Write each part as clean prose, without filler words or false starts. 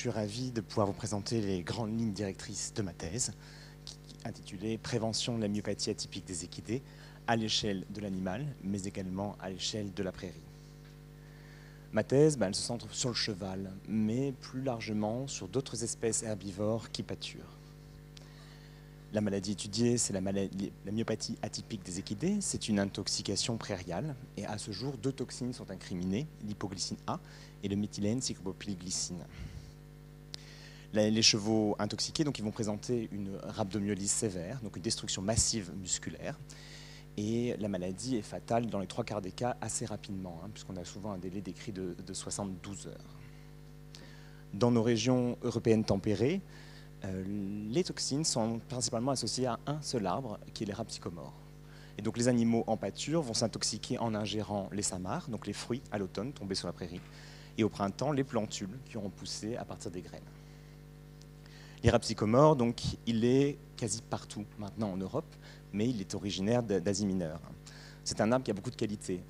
suis ravi de pouvoir vous présenter les grandes lignes directrices de ma thèse, intitulée « Prévention de la myopathie atypique des équidés à l'échelle de l'animal, mais également à l'échelle de la prairie ». Ma thèse, elle se centre sur le cheval, mais plus largement sur d'autres espèces herbivores qui pâturent. La maladie étudiée, c'est la myopathie atypique des équidés. C'est une intoxication prairiale. Et à ce jour, 2 toxines sont incriminées, l'hypoglycine A et le méthylène cyclopylglycine. Les chevaux intoxiqués, donc, ils vont présenter une rhabdomyolyse sévère, donc une destruction massive musculaire. Et la maladie est fatale dans les 3/4 des cas assez rapidement, puisqu'on a souvent un délai décrit de 72 heures. Dans nos régions européennes tempérées, les toxines sont principalement associées à un seul arbre, qui est l'érable sycomore. Et donc les animaux en pâture vont s'intoxiquer en ingérant les samars, donc les fruits à l'automne tombés sur la prairie, et au printemps les plantules qui auront poussé à partir des graines. L'érable sycomore, donc, il est quasi partout maintenant en Europe, mais il est originaire d'Asie mineure. C'est un arbre qui a beaucoup de qualités.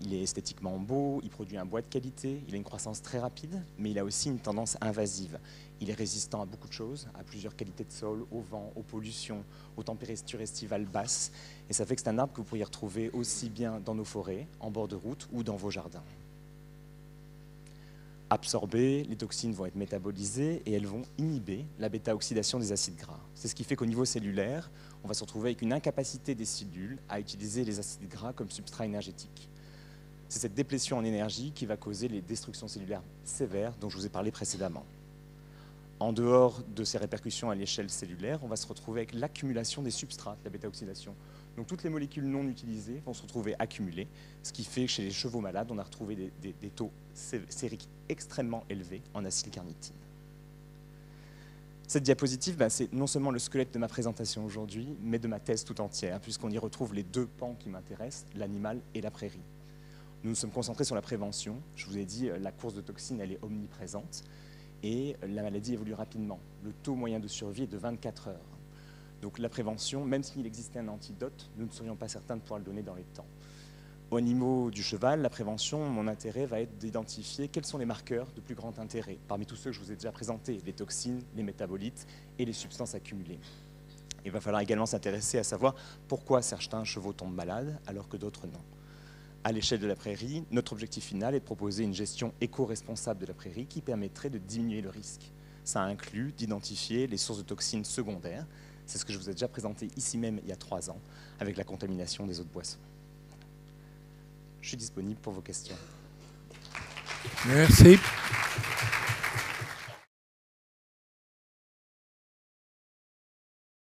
Il est esthétiquement beau, il produit un bois de qualité, il a une croissance très rapide, mais il a aussi une tendance invasive. Il est résistant à beaucoup de choses, à plusieurs qualités de sol, au vent, aux pollutions, aux températures estivales basses. Et ça fait que c'est un arbre que vous pourriez retrouver aussi bien dans nos forêts, en bord de route ou dans vos jardins. Absorbées, les toxines vont être métabolisées et elles vont inhiber la bêta-oxydation des acides gras. C'est ce qui fait qu'au niveau cellulaire, on va se retrouver avec une incapacité des cellules à utiliser les acides gras comme substrat énergétique. C'est cette déplétion en énergie qui va causer les destructions cellulaires sévères dont je vous ai parlé précédemment. En dehors de ces répercussions à l'échelle cellulaire, on va se retrouver avec l'accumulation des substrats de la bêta-oxydation. Donc toutes les molécules non utilisées vont se retrouver accumulées, ce qui fait que chez les chevaux malades, on a retrouvé des taux sériques extrêmement élevés en acylcarnitine. Cette diapositive, c'est non seulement le squelette de ma présentation aujourd'hui, mais de ma thèse tout entière, puisqu'on y retrouve les 2 pans qui m'intéressent, l'animal et la prairie. Nous nous sommes concentrés sur la prévention. Je vous ai dit, la course de toxines, elle est omniprésente, et la maladie évolue rapidement. Le taux moyen de survie est de 24 heures. Donc la prévention, même s'il existait un antidote, nous ne serions pas certains de pouvoir le donner dans les temps. Au niveau du cheval, la prévention, mon intérêt va être d'identifier quels sont les marqueurs de plus grand intérêt, parmi tous ceux que je vous ai déjà présentés, les toxines, les métabolites et les substances accumulées. Il va falloir également s'intéresser à savoir pourquoi certains chevaux tombent malades alors que d'autres non. À l'échelle de la prairie, notre objectif final est de proposer une gestion éco-responsable de la prairie qui permettrait de diminuer le risque. Ça inclut d'identifier les sources de toxines secondaires. C'est ce que je vous ai déjà présenté ici même il y a 3 ans, avec la contamination des eaux de boisson. Je suis disponible pour vos questions. Merci.